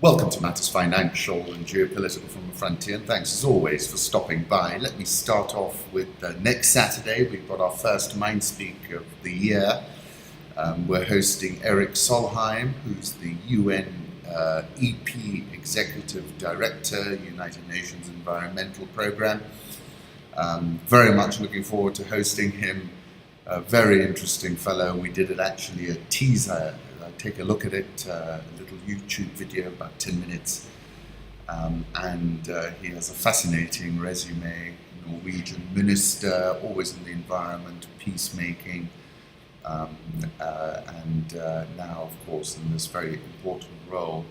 Welcome to Matters Financial and Geopolitical from the Frontier, and thanks as always for stopping by. Let me start off with next Saturday. We've got our first Mindspeak of the year. We're hosting Erik Solheim, who's the UNEP Executive Director, United Nations Environmental Programme. Very much looking forward to hosting him. A very interesting fellow. We did it actually a teaser. Take a look at it, a little YouTube video, about 10 minutes. And he has a fascinating resume, Norwegian minister, always in the environment, peacemaking, and now, of course, in this very important role,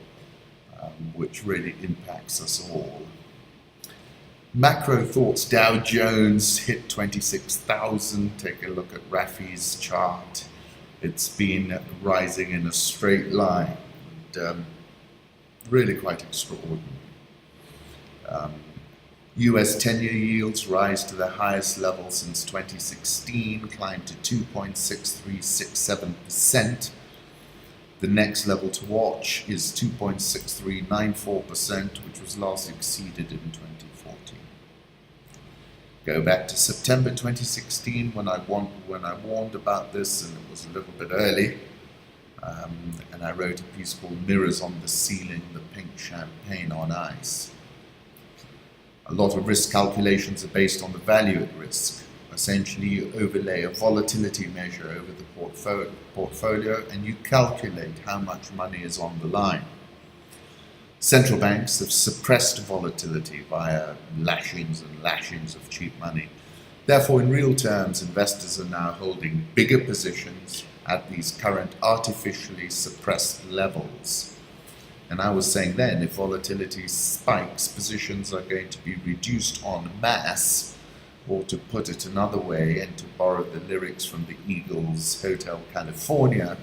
which really impacts us all. Macro thoughts: Dow Jones hit 26,000. Take a look at Rafi's chart. It's been rising in a straight line, and really quite extraordinary. US 10-year yields rise to their highest level since 2016, climbed to 2.6367%. The next level to watch is 2.6394%, which was last exceeded in 2014. Go back to September 2016 when I warned about this, and it was a little bit early, and I wrote a piece called Mirrors on the Ceiling, the Pink Champagne on Ice. A lot of risk calculations are based on the value at risk. Essentially, you overlay a volatility measure over the portfolio and you calculate how much money is on the line. Central banks have suppressed volatility via lashings and lashings of cheap money. Therefore, in real terms, investors are now holding bigger positions at these current artificially suppressed levels. And I was saying then, if volatility spikes, positions are going to be reduced en masse, or to put it another way, and to borrow the lyrics from the Eagles' Hotel California,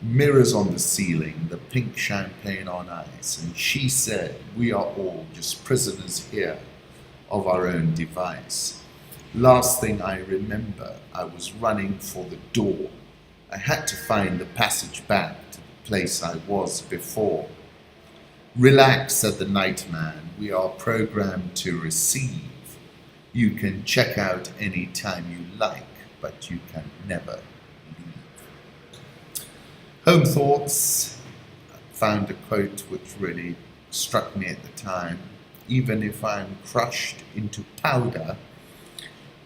mirrors on the ceiling, the pink champagne on ice. And she said, we are all just prisoners here of our own device. Last thing I remember, I was running for the door. I had to find the passage back to the place I was before. Relax, said the nightman, we are programmed to receive. You can check out any time you like, but you can never leave. Home thoughts. I found a quote which really struck me at the time. Even if I'm crushed into powder,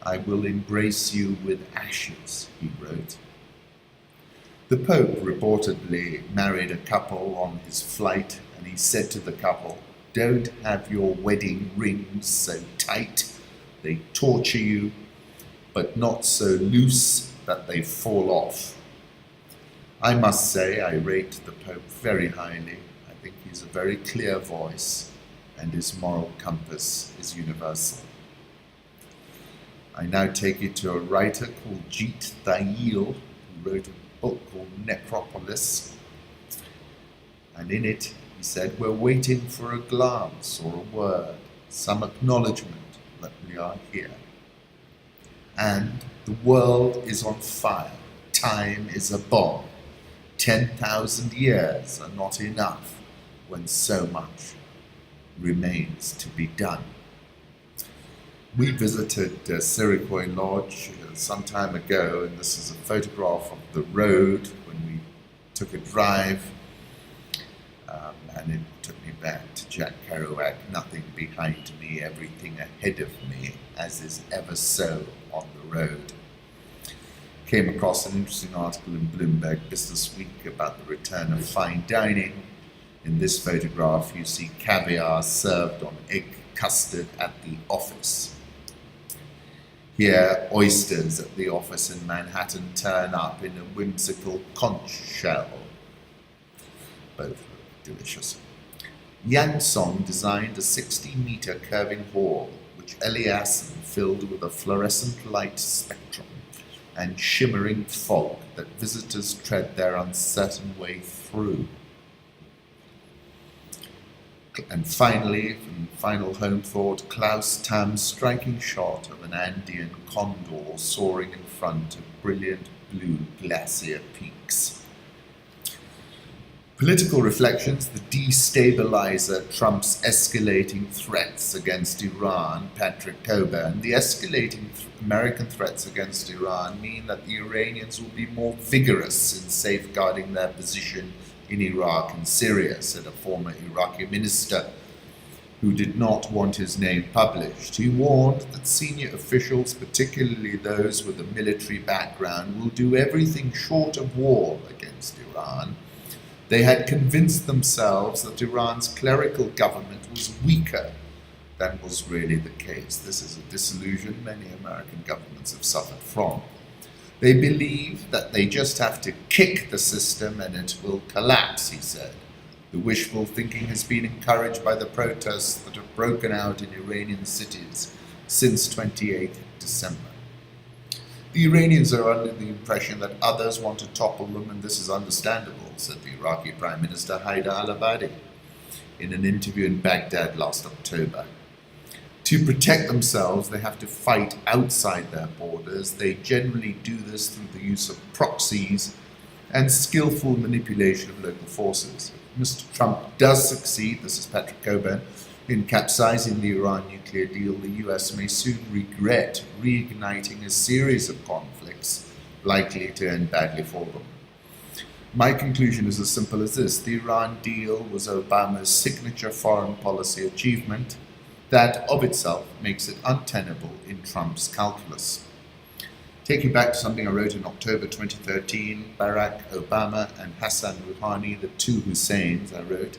I will embrace you with ashes, he wrote. The Pope reportedly married a couple on his flight, and he said to the couple, don't have your wedding rings so tight they torture you, but not so loose that they fall off. I must say I rate the Pope very highly. I think he's a very clear voice, and his moral compass is universal. I now take you to a writer called Jeet Thayil, who wrote a book called Necropolis, and in it he said, we're waiting for a glance or a word, some acknowledgement that we are here. And the world is on fire. Time is a bomb. 10,000 years are not enough when so much remains to be done. We visited Sirikoi Lodge some time ago, and this is a photograph of the road when we took a drive, and it took me back to Jack Kerouac, nothing behind me, everything ahead of me, as is ever so on the road. Came across an interesting article in Bloomberg Business Week about the return of fine dining. In this photograph, you see caviar served on egg custard at the office. Here, oysters at the office in Manhattan turn up in a whimsical conch shell. Both delicious. Yang Song designed a 60-meter curving hall, which Eliasson filled with a fluorescent light spectrum and shimmering fog that visitors tread their uncertain way through. And finally, final home thought, Klaus Tam's striking shot of an Andean condor soaring in front of brilliant blue glacier peaks. Political reflections, the destabilizer Trump's escalating threats against Iran, Patrick Coburn. The escalating American threats against Iran mean that the Iranians will be more vigorous in safeguarding their position in Iraq and Syria, said a former Iraqi minister who did not want his name published. He warned that senior officials, particularly those with a military background, will do everything short of war against Iran. They had convinced themselves that Iran's clerical government was weaker than was really the case. This is a disillusion many American governments have suffered from. They believe that they just have to kick the system and it will collapse, he said. The wishful thinking has been encouraged by the protests that have broken out in Iranian cities since 28 December. The Iranians are under the impression that others want to topple them, and this is understandable, said the Iraqi Prime Minister Haider al-Abadi in an interview in Baghdad last October. To protect themselves, they have to fight outside their borders. They generally do this through the use of proxies and skillful manipulation of local forces. If Mr. Trump does succeed, this is Patrick Coburn, in capsizing the Iran nuclear deal, the US may soon regret reigniting a series of conflicts likely to end badly for them. My conclusion is as simple as this. The Iran deal was Obama's signature foreign policy achievement that of itself makes it untenable in Trump's calculus. Taking back to something I wrote in October 2013, Barack Obama and Hassan Rouhani, the two Husseins, I wrote,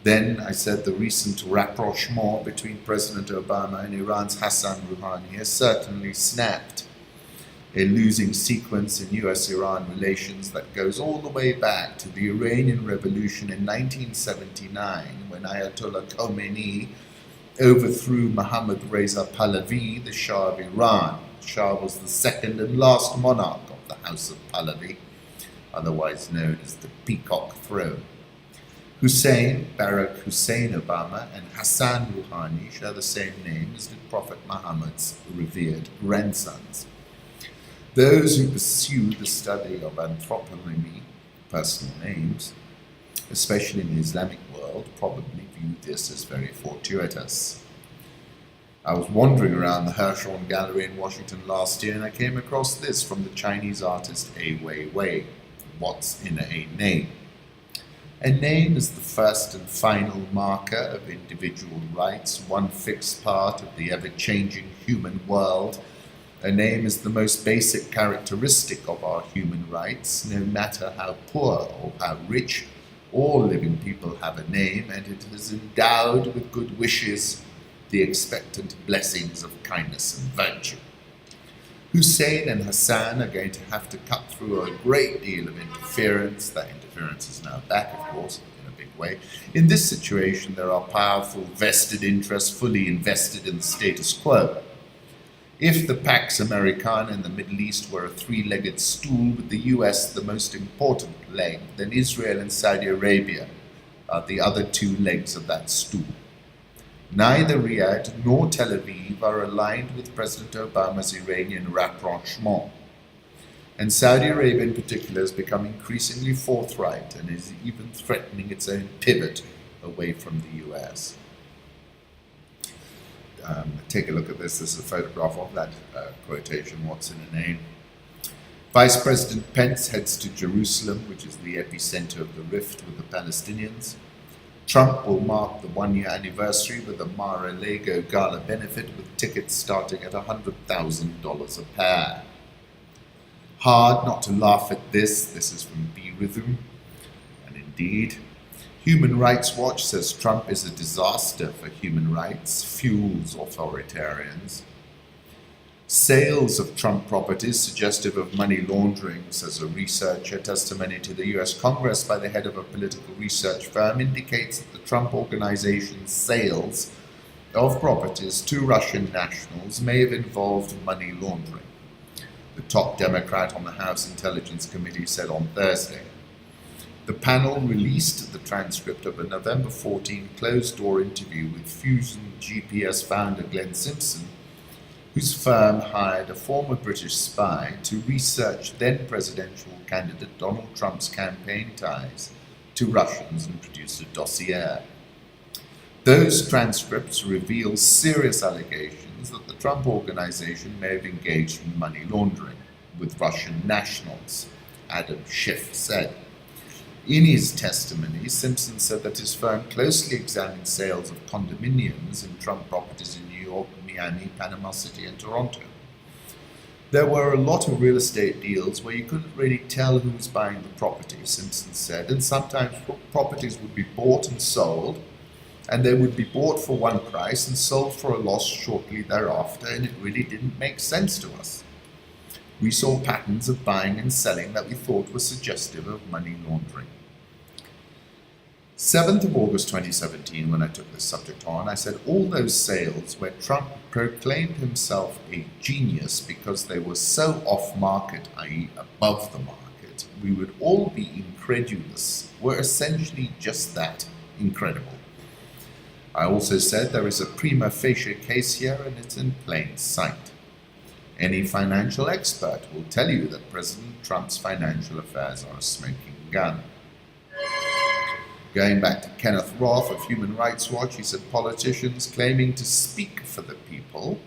then I said the recent rapprochement between President Obama and Iran's Hassan Rouhani has certainly snapped a losing sequence in US-Iran relations that goes all the way back to the Iranian Revolution in 1979 when Ayatollah Khamenei overthrew Mohammad Reza Pahlavi, the Shah of Iran. The Shah was the second and last monarch of the House of Pahlavi, otherwise known as the Peacock Throne. Hussein, Barack Hussein Obama, and Hassan Rouhani share the same name as the Prophet Muhammad's revered grandsons. Those who pursue the study of anthroponymy, personal names, especially in the Islamic world, probably view this as very fortuitous. I was wandering around the Hirshhorn Gallery in Washington last year and I came across this from the Chinese artist Ai Weiwei. What's in a name? A name is the first and final marker of individual rights, one fixed part of the ever-changing human world. A name is the most basic characteristic of our human rights. No matter how poor or how rich, all living people have a name, and it is endowed with good wishes, the expectant blessings of kindness and virtue. Hussein and Hassan are going to have to cut through a great deal of interference. That interference is now back, of course, in a big way. In this situation, there are powerful vested interests fully invested in the status quo. If the Pax Americana in the Middle East were a three-legged stool with the US the most important leg, then Israel and Saudi Arabia are the other two legs of that stool. Neither Riyadh nor Tel Aviv are aligned with President Obama's Iranian rapprochement. And Saudi Arabia in particular has become increasingly forthright and is even threatening its own pivot away from the US. Take a look at this. This is a photograph of that quotation, what's in a name. Vice President Pence heads to Jerusalem, which is the epicenter of the rift with the Palestinians. Trump will mark the one-year anniversary with a Mar-a-Lago gala benefit with tickets starting at $100,000 a pair. Hard not to laugh at this. This is from B. Rhythm. And indeed, Human Rights Watch says Trump is a disaster for human rights, fuels authoritarians. Sales of Trump properties suggestive of money laundering, says a researcher. Testimony to the US Congress by the head of a political research firm indicates that the Trump organization's sales of properties to Russian nationals may have involved money laundering. The top Democrat on the House Intelligence Committee said on Thursday. The panel released the transcript of a November 14 closed-door interview with Fusion GPS founder Glenn Simpson, whose firm hired a former British spy to research then-presidential candidate Donald Trump's campaign ties to Russians and produced a dossier. Those transcripts reveal serious allegations that the Trump organization may have engaged in money laundering with Russian nationals, Adam Schiff said. In his testimony, Simpson said that his firm closely examined sales of condominiums in Trump properties in New York, Miami, Panama City, and Toronto. There were a lot of real estate deals where you couldn't really tell who was buying the property, Simpson said, and sometimes properties would be bought and sold, and they would be bought for one price and sold for a loss shortly thereafter, and it really didn't make sense to us. We saw patterns of buying and selling that we thought were suggestive of money laundering. 7th of August 2017, when I took this subject on, I said all those sales where Trump proclaimed himself a genius because they were so off-market, i.e. above the market, we would all be incredulous, were essentially just that, incredible. I also said there is a prima facie case here and it's in plain sight. Any financial expert will tell you that President Trump's financial affairs are a smoking gun. Going back to Kenneth Roth of Human Rights Watch, he said politicians claiming to speak for the people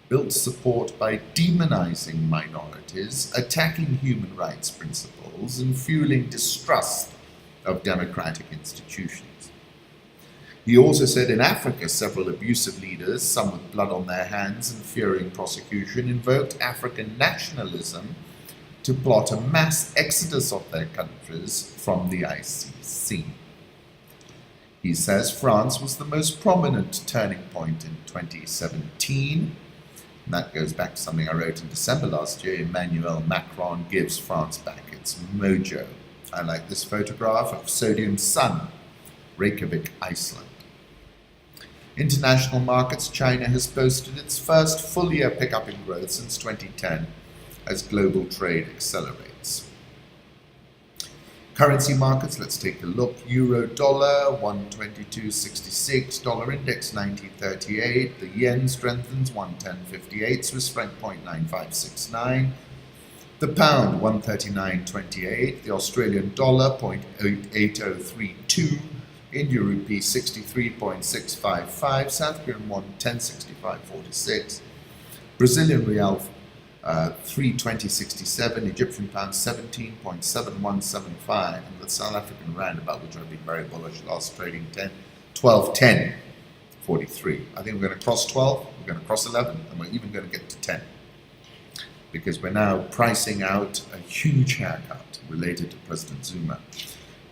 built support by demonizing minorities, attacking human rights principles, and fueling distrust of democratic institutions. He also said in Africa, several abusive leaders, some with blood on their hands and fearing prosecution, invoked African nationalism to plot a mass exodus of their countries from the ICC. He says France was the most prominent turning point in 2017. And that goes back to something I wrote in December last year. Emmanuel Macron gives France back its mojo. I like this photograph of Sodium Sun, Reykjavik, Iceland. International markets, China has posted its first full year pickup in growth since 2010 as global trade accelerates. Currency markets, let's take a look. Euro dollar 122.66, dollar index 90.38, the yen strengthens 110.58, Swiss franc 0.9569, the pound 139.28, the Australian dollar 0.8032, India rupee 63.655, South Korean won 1065.46, Brazilian real 320.67, Egyptian pound 17.7175, and the South African rand, about which I've been very bullish last trading 12.10.43. I think we're going to cross 12, we're going to cross 11, and we're even going to get to 10. Because we're now pricing out a huge haircut related to President Zuma.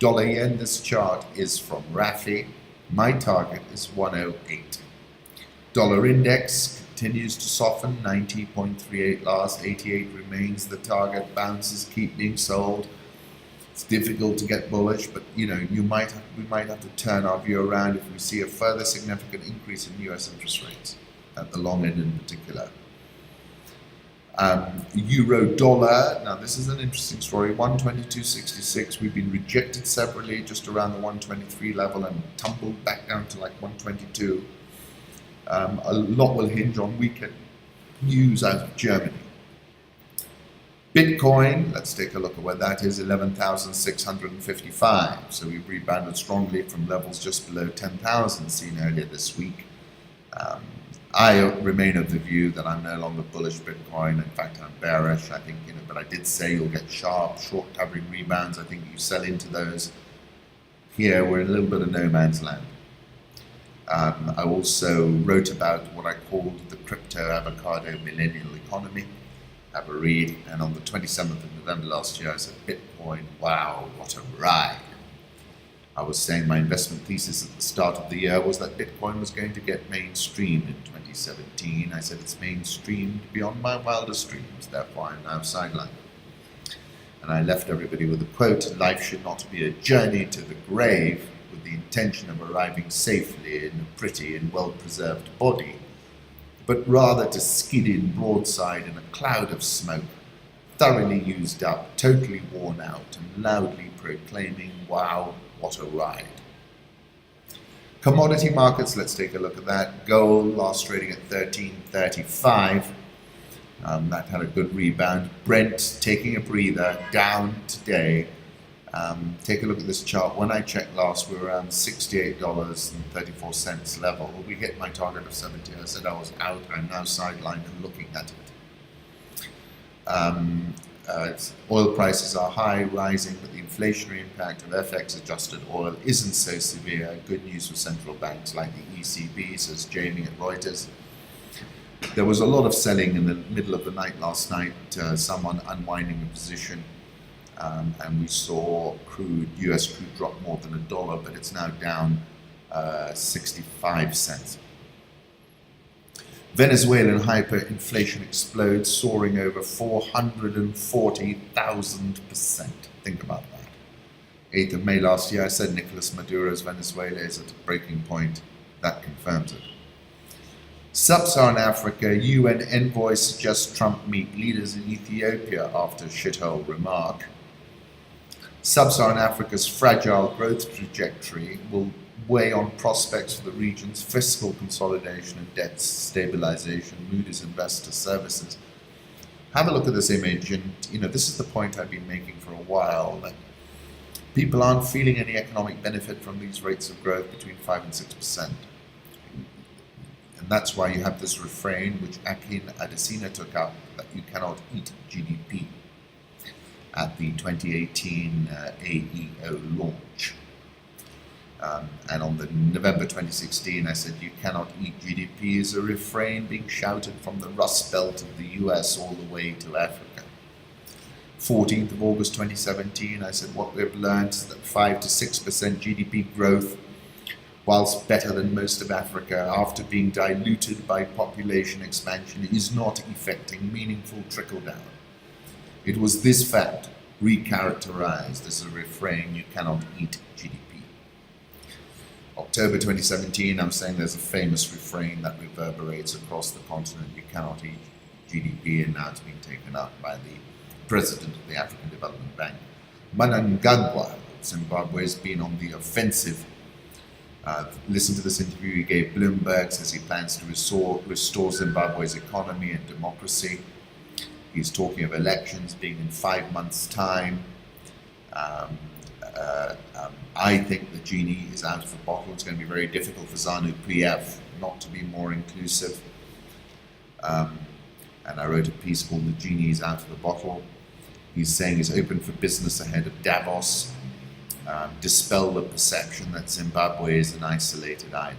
Dollar yen, this chart is from Rafi. My target is 108. Dollar index continues to soften, 90.38 last, 88 remains the target. Bounces keep being sold. It's difficult to get bullish, but we might have to turn our view around if we see a further significant increase in US interest rates, at the long end in particular. Euro dollar, now this is an interesting story, 122.66, we've been rejected separately just around the 123 level and tumbled back down to like 122. A lot will hinge on weekend news out of Germany. Bitcoin, let's take a look at where that is, 11,655. So we've rebounded strongly from levels just below 10,000 seen earlier this week. I remain of the view that I'm no longer bullish Bitcoin. In fact, I'm bearish. I think, but I did say you'll get sharp, short covering rebounds. I think you sell into those. Here, we're in a little bit of no man's land. I also wrote about what I called the crypto avocado millennial economy. Have a read. And on the 27th of November last year, I said, Bitcoin, wow, what a ride. I was saying my investment thesis at the start of the year was that Bitcoin was going to get mainstreamed in 2017. I said it's mainstreamed beyond my wildest dreams, therefore I'm now sidelined. And I left everybody with a quote, life should not be a journey to the grave with the intention of arriving safely in a pretty and well-preserved body, but rather to skid in broadside in a cloud of smoke, thoroughly used up, totally worn out, and loudly proclaiming, wow, what a ride. Commodity markets, let's take a look at that. Gold last trading at 13.35. That had a good rebound. Brent taking a breather, down today Take a look at this chart. When I checked last, we were around $68.34 level. We hit my target of 70. I said I was out. I'm now sidelined and looking at it. Oil prices are high, rising, but the inflationary impact of FX-adjusted oil isn't so severe. Good news for central banks like the ECB, says Jamie at Reuters. There was a lot of selling in the middle of the night last night, someone unwinding a position. And we saw US crude drop more than $1, but it's now down 65 cents. Venezuelan hyperinflation explodes, soaring over 440,000%. Think about that. 8th of May last year, I said Nicolas Maduro's Venezuela is at a breaking point. That confirms it. Sub-Saharan Africa, UN envoys suggest Trump meet leaders in Ethiopia after shithole remark. Sub-Saharan Africa's fragile growth trajectory will weigh on prospects for the region's fiscal consolidation and debt stabilization. Moody's Investor Services. Have a look at this image, and this is the point I've been making for a while, that people aren't feeling any economic benefit from these rates of growth between 5 and 6%. And that's why you have this refrain, which Akin Adesina took up, that you cannot eat GDP at the 2018 AEO launch. And on the November 2016, I said, you cannot eat GDP is a refrain being shouted from the Rust Belt of the US all the way to Africa. 14th of August 2017, I said, what we've learned is that 5 to 6% GDP growth, whilst better than most of Africa, after being diluted by population expansion, is not effecting meaningful trickle-down. It was this fact recharacterized as a refrain, you cannot eat GDP. October 2017, I'm saying there's a famous refrain that reverberates across the continent, you cannot eat GDP, and now it's been taken up by the president of the African Development Bank. Mnangagwa, Zimbabwe, has been on the offensive. Listen to this interview he gave Bloomberg, says he plans to restore Zimbabwe's economy and democracy. He's talking of elections being in 5 months' time. I think the genie is out of the bottle. It's going to be very difficult for ZANU-PF not to be more inclusive. And I wrote a piece called The Genie is Out of the Bottle. He's saying he's open for business ahead of Davos. Dispel the perception that Zimbabwe is an isolated island.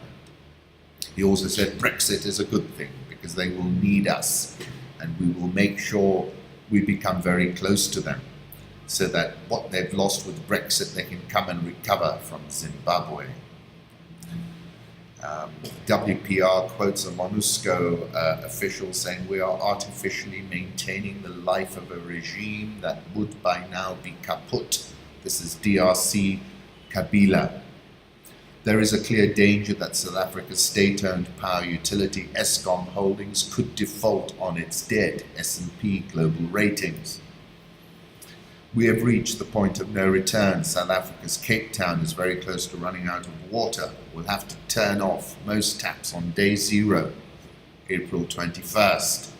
He also said Brexit is a good thing because they will need us, and we will make sure we become very close to them so that what they've lost with Brexit they can come and recover from Zimbabwe. WPR quotes a MONUSCO official saying, we are artificially maintaining the life of a regime that would by now be kaput. This is DRC Kabila. There is a clear danger that South Africa's state-owned power utility Eskom Holdings could default on its dead S&P Global ratings. We have reached the point of no return. South Africa's Cape Town is very close to running out of water. We'll have to turn off most taps on day 0, April 21st.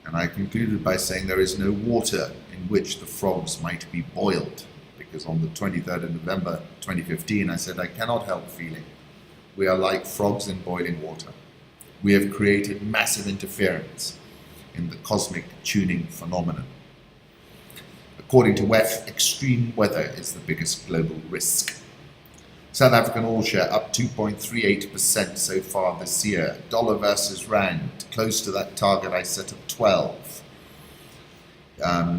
And I concluded by saying there is no water in which the frogs might be boiled, because on the 23rd of November 2015 I said I cannot help feeling we are like frogs in boiling water. We have created massive interference in the cosmic tuning phenomenon. According to WEF, extreme weather is the biggest global risk. South African oil share up 2.38% so far this year. Dollar versus rand, close to that target I set of 12.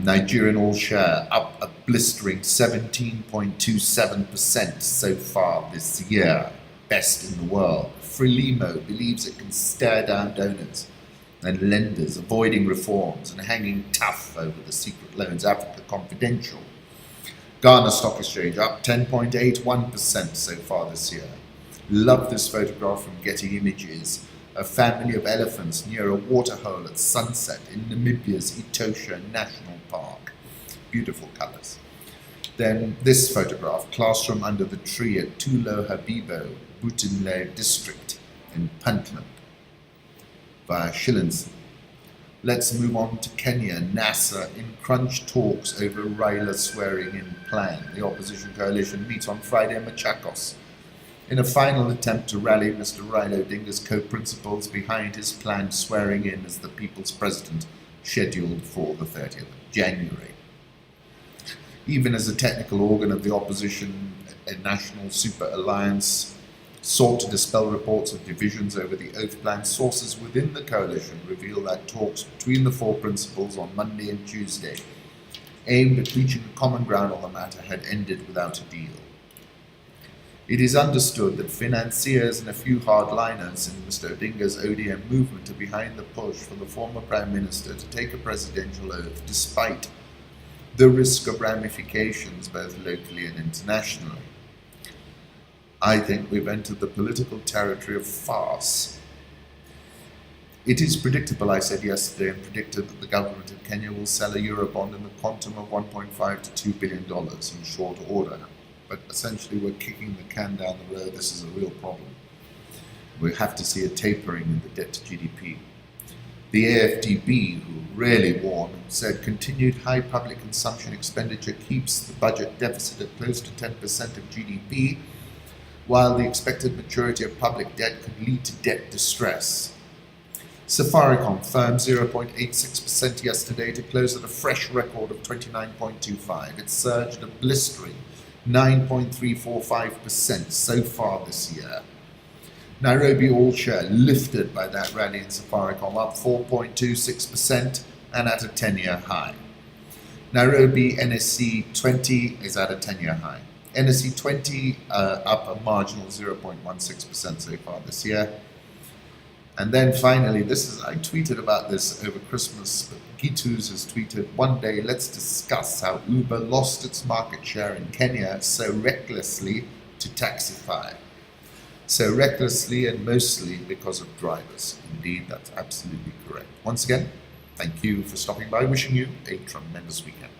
Nigerian oil share up a blistering 17.27% so far this year. Best in the world. Frelimo believes it can stare down donors and lenders, avoiding reforms and hanging tough over the secret loans. Africa Confidential. Ghana Stock Exchange up 10.81% so far this year. Love this photograph from Getty Images. A family of elephants near a waterhole at sunset in Namibia's Etosha National Park. Beautiful colours. Then this photograph, classroom under the tree at Tulo Habibo, Butinle district in Puntland, via Shilling. Let's move on to Kenya. NASA in crunch talks over Raila swearing-in plan. The opposition coalition meets on Friday in Machakos in a final attempt to rally Mr. Raila Odinga's co-principals behind his planned swearing-in as the people's president, scheduled for the 30th of January. Even as a technical organ of the opposition, a national super alliance sought to dispel reports of divisions over the oath plan, sources within the coalition reveal that talks between the four principals on Monday and Tuesday, aimed at reaching a common ground on the matter, had ended without a deal. It is understood that financiers and a few hardliners in Mr. Odinga's ODM movement are behind the push for the former Prime Minister to take a presidential oath, despite the risk of ramifications both locally and internationally. I think we've entered the political territory of farce. It is predictable, I said yesterday, and predicted that the government of Kenya will sell a Eurobond in the quantum of $1.5 to $2 billion in short order. But essentially we're kicking the can down the road. This is a real problem. We have to see a tapering in the debt to GDP. The AFDB, who really warned, said continued high public consumption expenditure keeps the budget deficit at close to 10% of GDP, while the expected maturity of public debt could lead to debt distress. Safaricom firmed 0.86% yesterday to close at a fresh record of 29.25. It surged a blistering 9.345% so far this year. Nairobi all-share lifted by that rally in Safaricom, up 4.26% and at a 10-year high. Nairobi NSE 20 is at a 10-year high. NSE 20 up a marginal 0.16% so far this year. And then finally, I tweeted about this over Christmas, but Gitus has tweeted, one day let's discuss how Uber lost its market share in Kenya so recklessly to taxify. So recklessly and mostly because of drivers. Indeed, that's absolutely correct. Once again, thank you for stopping by. Wishing you a tremendous weekend.